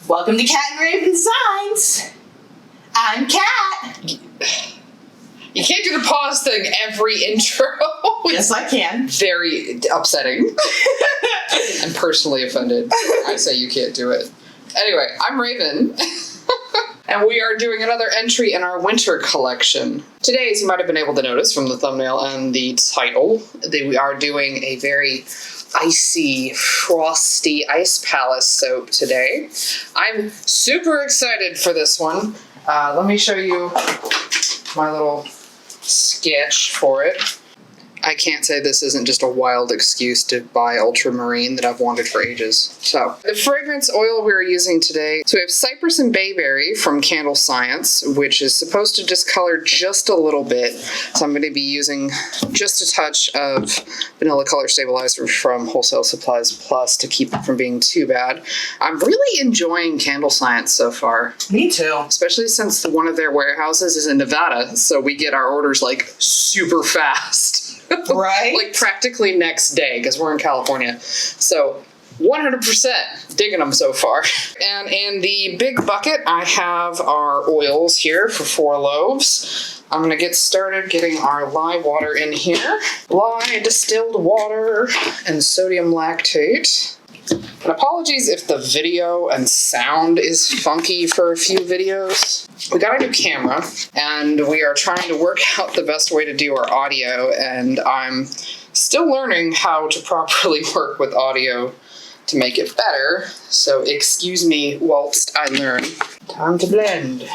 Welcome to Cat and Raven Designs. I'm Cat. You can't do the pause thing every intro. Yes, I can. Very upsetting. I'm personally offended. I say you can't do it. Anyway, I'm Raven. And we are doing another entry in our winter collection. Today, as you might have been able to notice from the thumbnail and the title, we are doing a very icy, frosty ice palace soap today. I'm super excited for this one. Let me show you my little sketch for it. I can't say this isn't just a wild excuse to buy ultramarine that I've wanted for ages. So, the fragrance oil we're using today, so we have cypress and bayberry from Candle Science, which is supposed to discolor just a little bit. So I'm going to be using just a touch of vanilla color stabilizer from Wholesale Supplies Plus to keep it from being too bad. I'm really enjoying Candle Science so far. Me too. Especially since one of their warehouses is in Nevada, so we get our orders like super fast. Right? Like practically next day, because we're in California. So 100% digging them so far. And in the big bucket, I have our oils here for 4 loaves. I'm going to get started getting our lye water in here. Lye, distilled water, and sodium lactate. And apologies if the video and sound is funky for a few videos. We got a new camera, and we are trying to work out the best way to do our audio, and I'm still learning how to properly work with audio to make it better, so excuse me whilst I learn. Time to blend.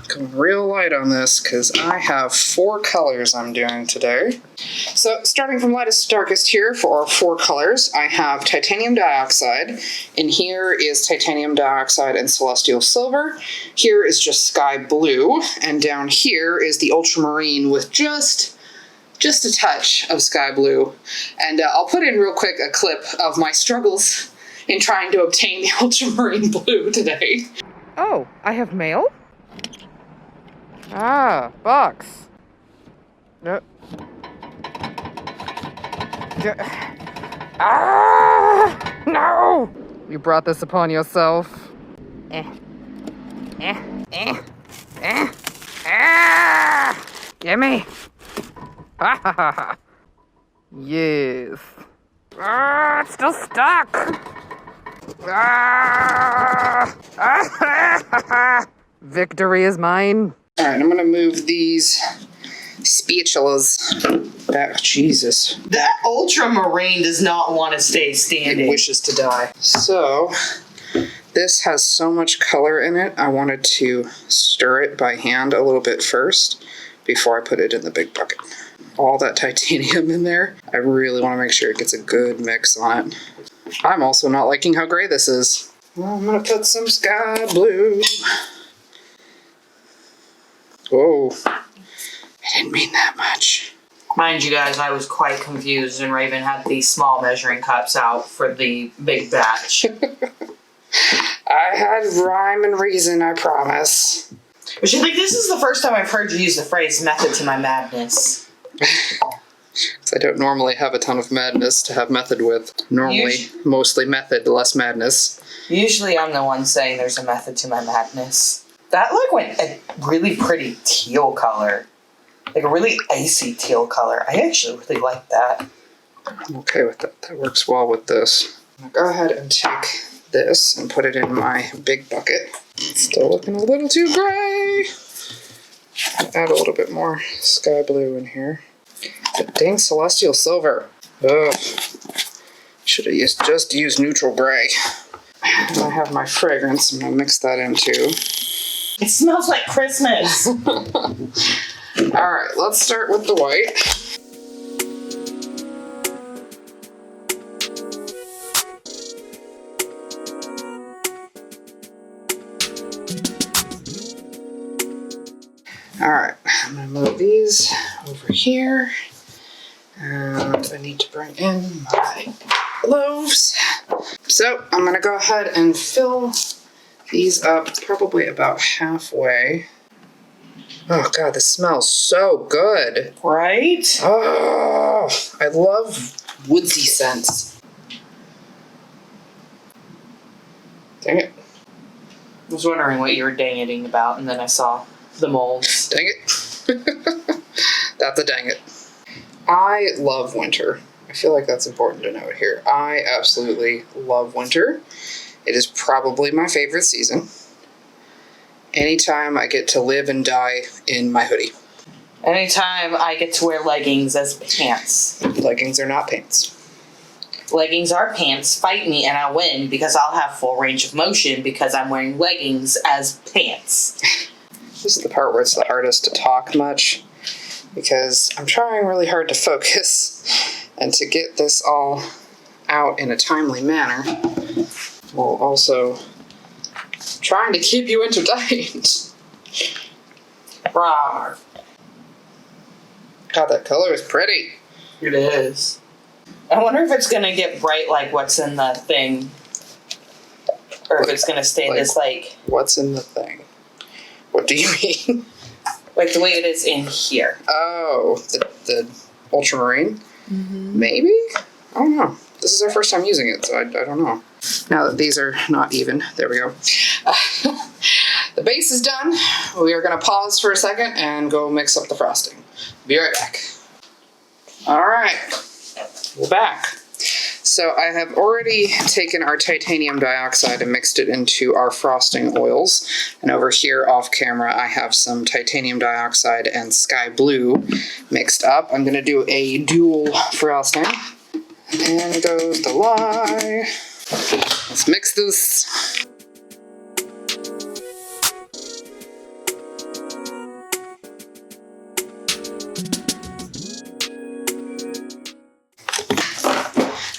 Going real light on this because I have 4 colors I'm doing today. So starting from lightest to darkest here for our 4 colors, I have titanium dioxide. In here is titanium dioxide and celestial silver. Here is just sky blue. And down here is the ultramarine with just a touch of sky blue. And I'll put in real quick a clip of my struggles in trying to obtain the ultramarine blue today. Oh, I have mail? Ah, box. No. Ah! No! You brought this upon yourself. Gimme! Ha ha ha ha! Yes. Ah, it's still stuck! Ah! Victory is mine. All right, I'm going to move these spatulas back. Jesus. That ultramarine does not want to stay standing. It wishes to die. So, this has so much color in it, I wanted to stir it by hand a little bit first before I put it in the big bucket. All that titanium in there, I really want to make sure it gets a good mix on it. I'm also not liking how gray this is. Well, I'm going to put some sky blue. Whoa, I didn't mean that much. Mind you guys, I was quite confused and Raven had these small measuring cups out for the big batch. I had rhyme and reason, I promise. But you think this is the first time I've heard you use the phrase method to my madness. I don't normally have a ton of madness to have method with. Normally, mostly method, less madness. Usually I'm the one saying there's a method to my madness. That went a really pretty teal color. Like a really icy teal color. I actually really like that. I'm okay with that. That works well with this. I'm gonna go ahead and take this and put it in my big bucket. It's still looking a little too gray. Add a little bit more sky blue in here. But dang celestial silver. Ugh. Should have just used neutral gray. And I have my fragrance. I'm gonna mix that in too. It smells like Christmas. Alright, let's start with the white. Alright, I'm going to move these over here. And I need to bring in my loaves. So I'm going to go ahead and fill these up probably about halfway. Oh God, this smells so good. Right? Oh, I love woodsy scents. Dang it. I was wondering what you were dang-iting about, and then I saw the molds. Dang it. That's a dang it. I love winter. I feel like that's important to note here. I absolutely love winter. It is probably my favorite season. Anytime I get to live and die in my hoodie. Anytime I get to wear leggings as pants. Leggings are not pants. Leggings are pants. Fight me and I'll win because I'll have full range of motion because I'm wearing leggings as pants. This is the part where it's the hardest to talk much because I'm trying really hard to focus and to get this all out in a timely manner while also trying to keep you entertained. Rawr. God, that color is pretty. It is. I wonder if it's gonna get bright like what's in the thing. Or if it's gonna stay this like... What's in the thing? What do you mean? Like the way it is in here. Oh, the ultramarine? Mm-hmm. Maybe? I don't know. This is our first time using it, so I don't know. Now that these are not even, there we go. The base is done. We are going to pause for a second and go mix up the frosting. Be right back. All right, we're back. So I have already taken our titanium dioxide and mixed it into our frosting oils. And over here off camera, I have some titanium dioxide and sky blue mixed up. I'm going to do a dual frosting. And goes the lye. Let's mix this.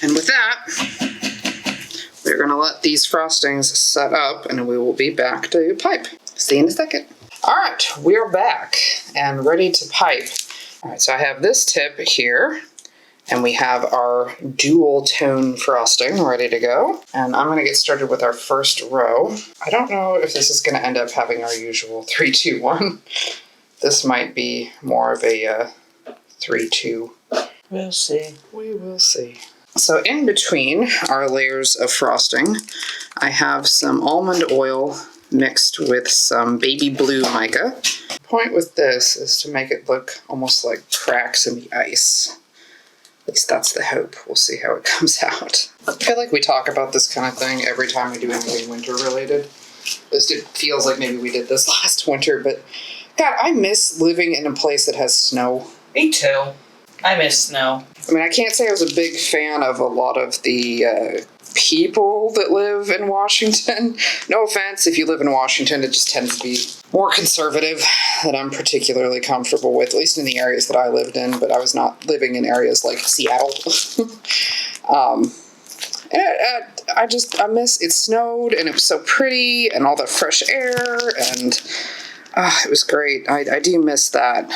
And with that, we're going to let these frostings set up and we will be back to pipe. See you in a second. All right, we're back and ready to pipe. All right, so I have this tip here and we have our dual tone frosting ready to go. And I'm going to get started with our first row. I don't know if this is going to end up having our usual 3, 2, 1. This might be more of a 3, 2. We'll see. We will see. So in between our layers of frosting, I have some almond oil mixed with some baby blue mica. The point with this is to make it look almost like cracks in the ice. At least that's the hope. We'll see how it comes out. I feel like we talk about this kind of thing every time we do anything winter related. It feels like maybe we did this last winter, but God, I miss living in a place that has snow. Me too. I miss snow. I mean, I can't say I was a big fan of a lot of the people that live in Washington. No offense, if you live in Washington, it just tends to be more conservative than I'm particularly comfortable with, at least in the areas that I lived in, but I was not living in areas like Seattle. I miss, it snowed and it was so pretty and all the fresh air and it was great. I do miss that.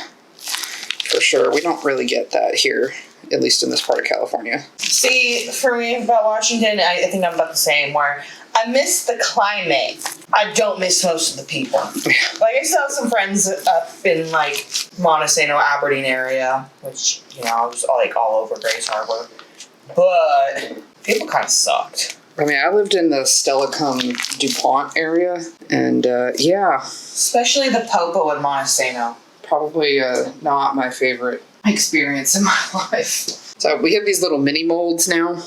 For sure. We don't really get that here, at least in this part of California. See, for me about Washington, I think I'm about the same, where I miss the climate. I don't miss most of the people. Like, I still have some friends up in, like, Montesano, Aberdeen area, which, you know, I was, like, all over Grace Harbor. But people kind of sucked. I mean, I lived in the Stellacum DuPont area, and, yeah. Especially the Popo in Montesano. Probably not my favorite experience in my life. So we have these little mini molds now.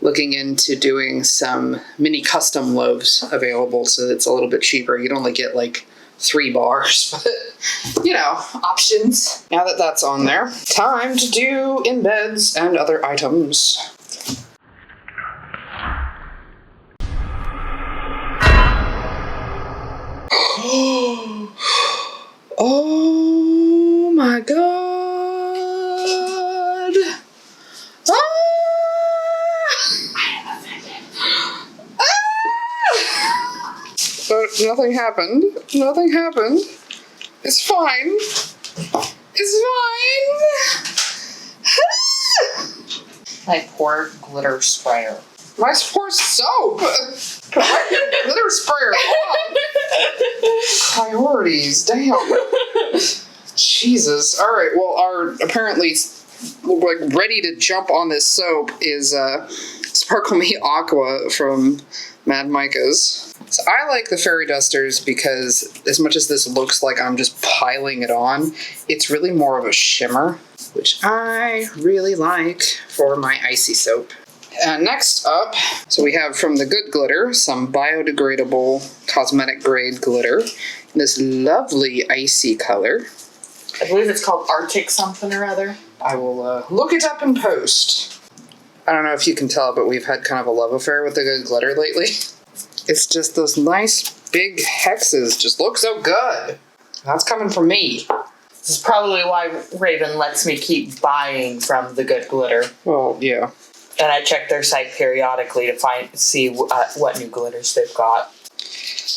Looking into doing some mini custom loaves available so it's a little bit cheaper. You'd only get like 3 bars, but you know, options. Now that that's on there, time to do embeds and other items. Oh my God. Ah! I am offended. Ah! But nothing happened. Nothing happened. It's fine. It's fine. My poor glitter sprayer. My poor soap. Why glitter sprayer on? Priorities, damn. Jesus. All right. Well, our apparently like ready to jump on this soap is Sparkle Me Aqua from Mad Micah's. So I like the fairy dusters because as much as this looks like I'm just piling it on, it's really more of a shimmer, which I really like for my icy soap. Next up, so we have from the Good Glitter, some biodegradable cosmetic grade glitter in this lovely icy color. I believe it's called Arctic something or other. I will look it up in post. I don't know if you can tell, but we've had kind of a love affair with the Good Glitter lately. It's just those nice big hexes just look so good. That's coming from me. This is probably why Raven lets me keep buying from the Good Glitter. Well, yeah. And I check their site periodically to see what new glitters they've got.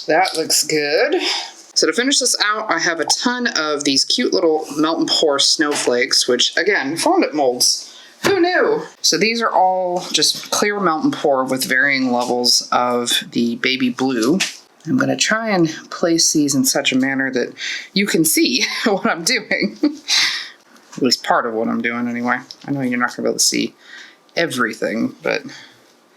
That looks good. So to finish this out, I have a ton of these cute little melt and pour snowflakes, which again, fondant molds. Who knew? So these are all just clear melt and pour with varying levels of the baby blue. I'm gonna try and place these in such a manner that you can see what I'm doing. At least part of what I'm doing anyway. I know you're not gonna be able to see everything, but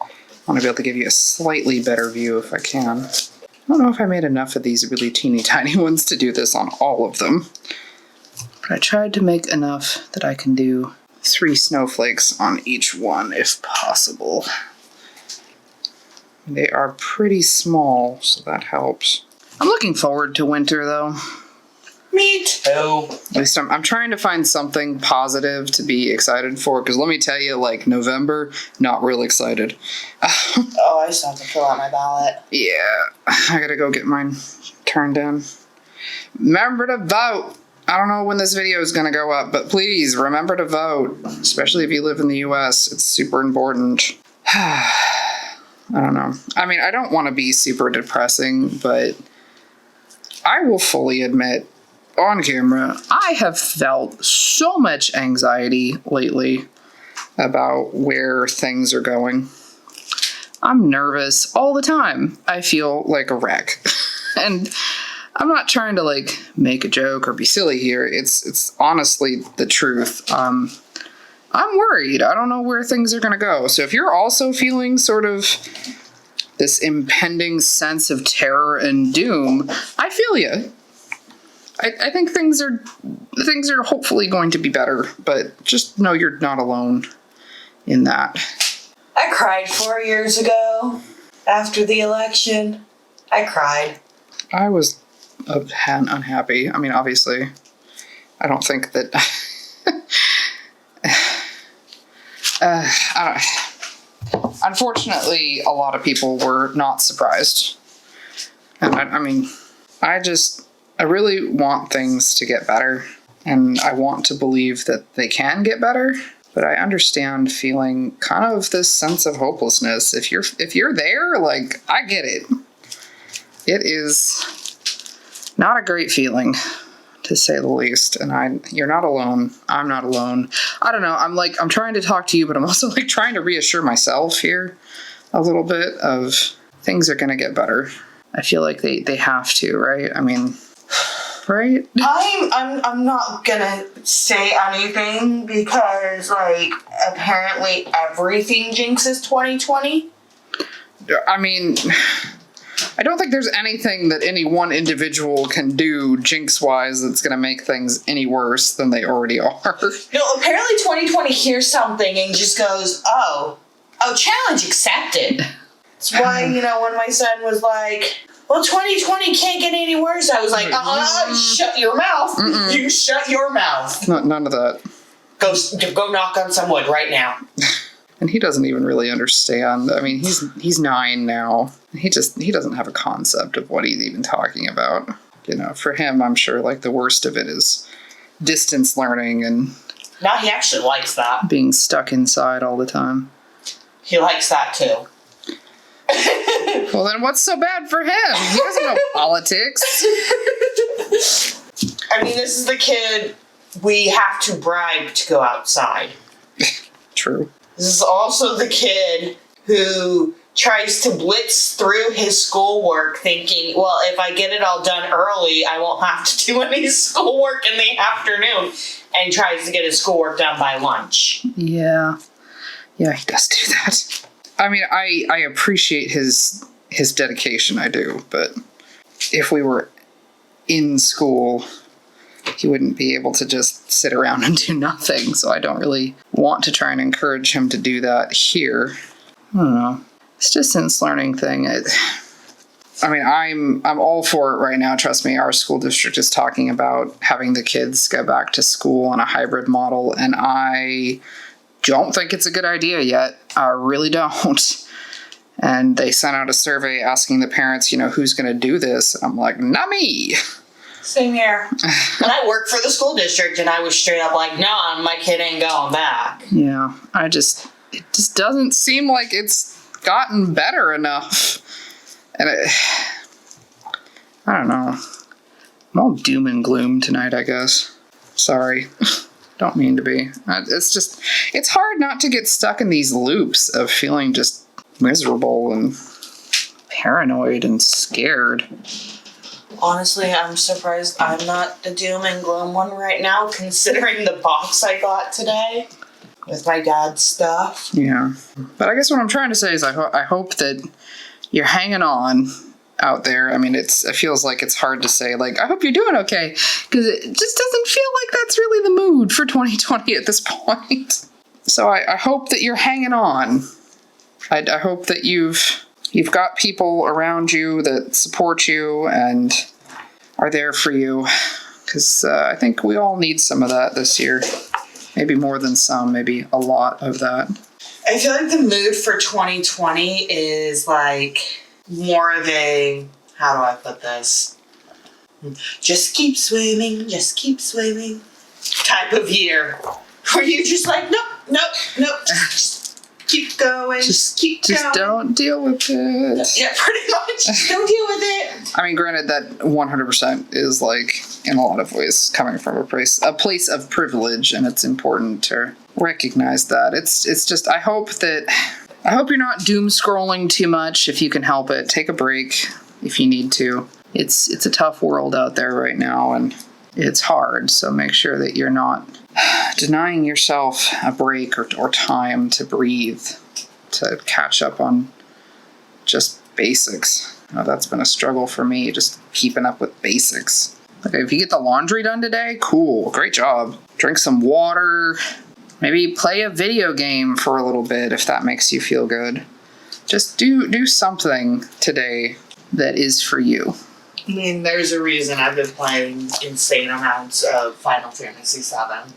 I want to be able to give you a slightly better view if I can. I don't know if I made enough of these really teeny tiny ones to do this on all of them, but I tried to make enough that I can do 3 snowflakes on each one if possible. They are pretty small, so that helps. I'm looking forward to winter though. Me too. At least I'm trying to find something positive to be excited for, because let me tell you, like, November, not real excited. Oh, I still have to fill out my ballot. Yeah, I gotta go get mine turned in. Remember to vote! I don't know when this video is gonna go up, but please remember to vote, especially if you live in the US. It's super important. I don't know. I mean, I don't want to be super depressing, but I will fully admit on camera, I have felt so much anxiety lately about where things are going. I'm nervous all the time. I feel like a wreck. And I'm not trying to like make a joke or be silly here. It's honestly the truth. I'm worried. I don't know where things are going to go. So if you're also feeling sort of this impending sense of terror and doom, I feel you. I think things are hopefully going to be better, but just know you're not alone in that. I cried 4 years ago after the election. I cried. I was unhappy. I mean, obviously, I don't think that. Unfortunately, a lot of people were not surprised. And I really want things to get better, and I want to believe that they can get better, but I understand feeling kind of this sense of hopelessness. If you're there, like, I get it. It is not a great feeling, to say the least, and you're not alone. I'm not alone. I don't know, I'm trying to talk to you, but I'm also like trying to reassure myself here a little bit of things are gonna get better. I feel like they have to, right? I mean, right? I'm not gonna say anything because, like, apparently everything jinxes 2020. I mean, I don't think there's anything that any one individual can do jinx-wise that's gonna make things any worse than they already are. No, apparently 2020 hears something and just goes, oh, challenge accepted. That's why, when my son was like, well, 2020 can't get any worse, I was like, shut your mouth. Mm-mm. You shut your mouth. None of that. Go knock on some wood right now. And he doesn't even really understand. I mean, he's 9 now. He doesn't have a concept of what he's even talking about. For him, I'm sure like the worst of it is distance learning and. No, he actually likes that. Being stuck inside all the time. He likes that too. Well, then what's so bad for him? He doesn't know politics. I mean, this is the kid we have to bribe to go outside. True. This is also the kid who tries to blitz through his schoolwork thinking, well, if I get it all done early, I won't have to do any schoolwork in the afternoon, and tries to get his schoolwork done by lunch. Yeah. Yeah, he does do that. I mean, I appreciate his dedication, I do, but if we were in school, he wouldn't be able to just sit around and do nothing, so I don't really want to try and encourage him to do that here. I don't know. This distance learning thing, I mean, I'm all for it right now. Trust me, our school district is talking about having the kids go back to school on a hybrid model, and I don't think it's a good idea yet. I really don't. And they sent out a survey asking the parents, who's going to do this. I'm like, not me. Same here. And I work for the school district, and I was straight up like, nah, my kid ain't going back. Yeah, it just doesn't seem like it's gotten better enough. And I don't know. I'm all doom and gloom tonight, I guess. Sorry. Don't mean to be. It's hard not to get stuck in these loops of feeling just miserable and paranoid and scared. Honestly, I'm surprised I'm not the doom and gloom one right now, considering the box I got today with my dad's stuff. Yeah. But I guess what I'm trying to say is I hope that you're hanging on out there. I mean, it feels like it's hard to say, like, I hope you're doing okay, because it just doesn't feel like that's really the mood for 2020 at this point. So I hope that you're hanging on. I hope that you've got people around you that support you and are there for you, because I think we all need some of that this year. Maybe more than some, maybe a lot of that. I feel like the mood for 2020 is like more of a, how do I put this? Just keep swimming type of year. Where you're just like, nope, just keep going, just keep going. Just don't deal with it. Yeah, pretty much. Just don't deal with it. I mean, granted, that 100% is like, in a lot of ways, coming from a place of privilege, and it's important to recognize that. It's just, I hope you're not doom scrolling too much. If you can help it, take a break if you need to. It's a tough world out there right now, and it's hard. So make sure that you're not denying yourself a break or time to breathe, to catch up on just basics. That's been a struggle for me, just keeping up with basics. Okay, if you get the laundry done today, cool, great job. Drink some water. Maybe play a video game for a little bit if that makes you feel good. Just do something today that is for you. I mean, there's a reason I've been playing insane amounts of Final Fantasy VII.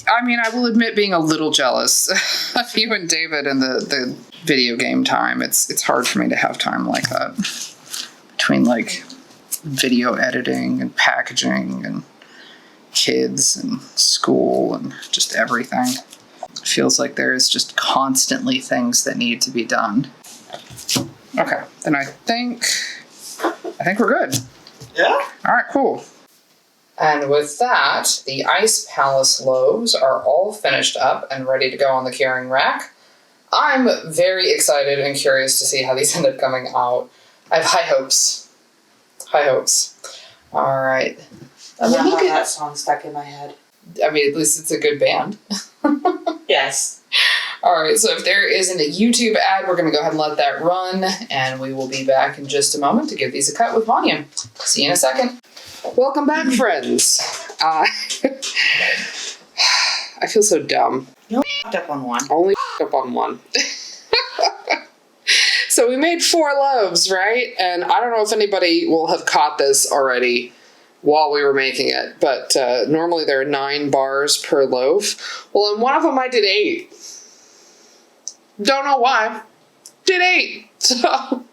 I mean, I will admit being a little jealous of you and David and the video game time. It's hard for me to have time like that. Between, like, video editing and packaging and kids and school and just everything. It feels like there is just constantly things that need to be done. Okay, then I think we're good. Yeah? All right, cool. And with that, the Ice Palace loaves are all finished up and ready to go on the curing rack. I'm very excited and curious to see how these end up coming out. I have high hopes. High hopes. All right. I have that song stuck in my head. I mean, at least it's a good band. Yes. All right, so if there isn't a YouTube ad, we're going to go ahead and let that run, and we will be back in just a moment to give these a cut with Vanya. See you in a second. Welcome back, friends. I feel so dumb. You f***ed up on one. Only f***ed up on one. So we made 4 loaves, right? And I don't know if anybody will have caught this already while we were making it, but normally there are 9 bars per loaf. Well, in one of them I did 8. Don't know why. Did 8. So,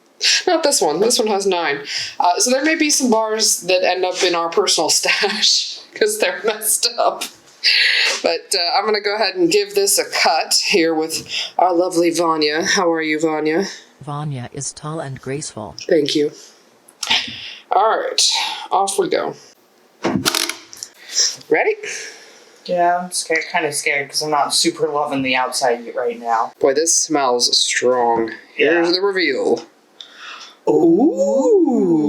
not this one. This one has 9. So there may be some bars that end up in our personal stash because they're messed up. But I'm going to go ahead and give this a cut here with our lovely Vanya. How are you, Vanya? Vanya is tall and graceful. Thank you. All right, off we go. Ready? Yeah, I'm scared, kind of scared because I'm not super loving the outside right now. Boy, this smells strong. Yeah. Here's the reveal. Ooh,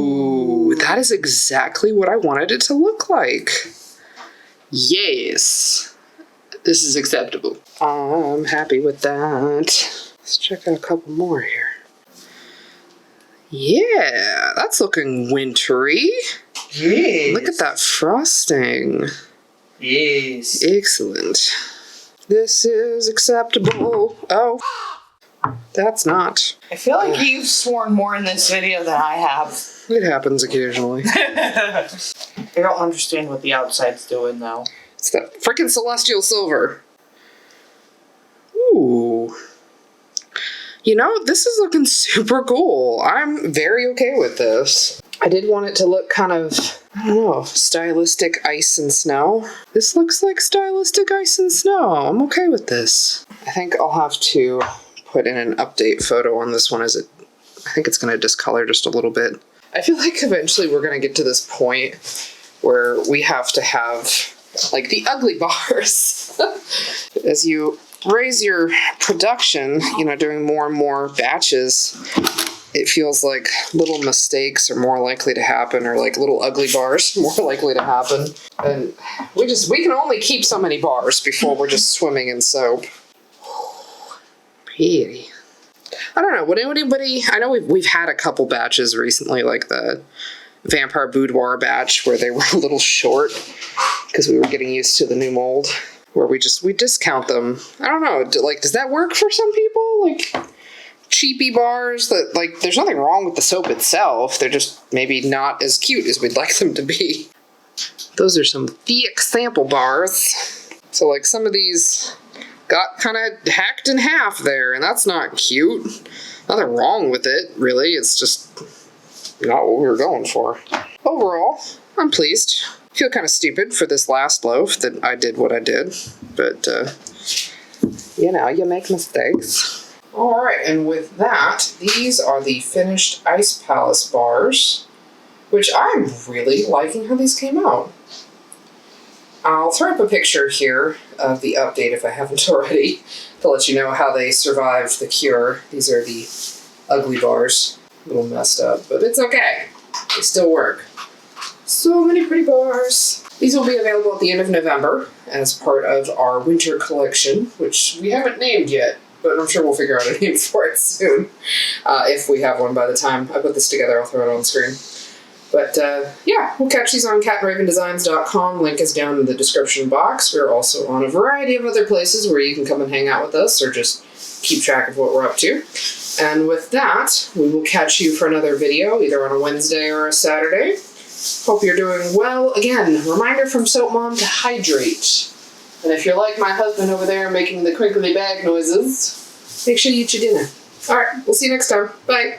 that is exactly what I wanted it to look like. Yes. This is acceptable. I'm happy with that. Let's check out a couple more here. Yeah, that's looking wintry. Yes. Look at that frosting. Yes. Excellent. This is acceptable. Oh, that's not. I feel like you've sworn more in this video than I have. It happens occasionally. I don't understand what the outside's doing though. It's that freaking celestial silver. Ooh. You know, this is looking super cool. I'm very okay with this. I did want it to look kind of, I don't know, stylistic ice and snow. This looks like stylistic ice and snow. I'm okay with this. I think I'll have to put in an update photo on this one as I think it's going to discolor just a little bit. I feel like eventually we're going to get to this point where we have to have like the ugly bars. As you raise your production, you know, doing more and more batches, it feels like little mistakes are more likely to happen, or like little ugly bars more likely to happen. And we can only keep so many bars before we're just swimming in soap. Pretty. I don't know, would anybody, I know we've had a couple batches recently, like the Vampire Boudoir batch where they were a little short because we were getting used to the new mold, where we discount them. I don't know, does that work for some people? Like cheapy bars that, like, there's nothing wrong with the soap itself, they're just maybe not as cute as we'd like them to be. Those are some thick sample bars. So like some of these got kind of hacked in half there, and that's not cute. Nothing wrong with it, really, it's just not what we were going for. Overall, I'm pleased. I feel kind of stupid for this last loaf that I did what I did, but you know, you make mistakes. Alright, and with that, these are the finished Ice Palace bars, which I'm really liking how these came out. I'll throw up a picture here of the update if I haven't already, to let you know how they survived the cure. These are the ugly bars. A little messed up, but it's okay. They still work. So many pretty bars. These will be available at the end of November as part of our winter collection, which we haven't named yet, but I'm sure we'll figure out a name for it soon. If we have one by the time I put this together, I'll throw it on the screen. But yeah, we'll catch these on catandravendesigns.com. Link is down in the description box. We're also on a variety of other places where you can come and hang out with us or just keep track of what we're up to. And with that, we will catch you for another video, either on a Wednesday or a Saturday. Hope you're doing well. Again, reminder from Soap Mom to hydrate. And if you're like my husband over there making the crinkly bag noises, make sure you eat your dinner. Alright, we'll see you next time. Bye.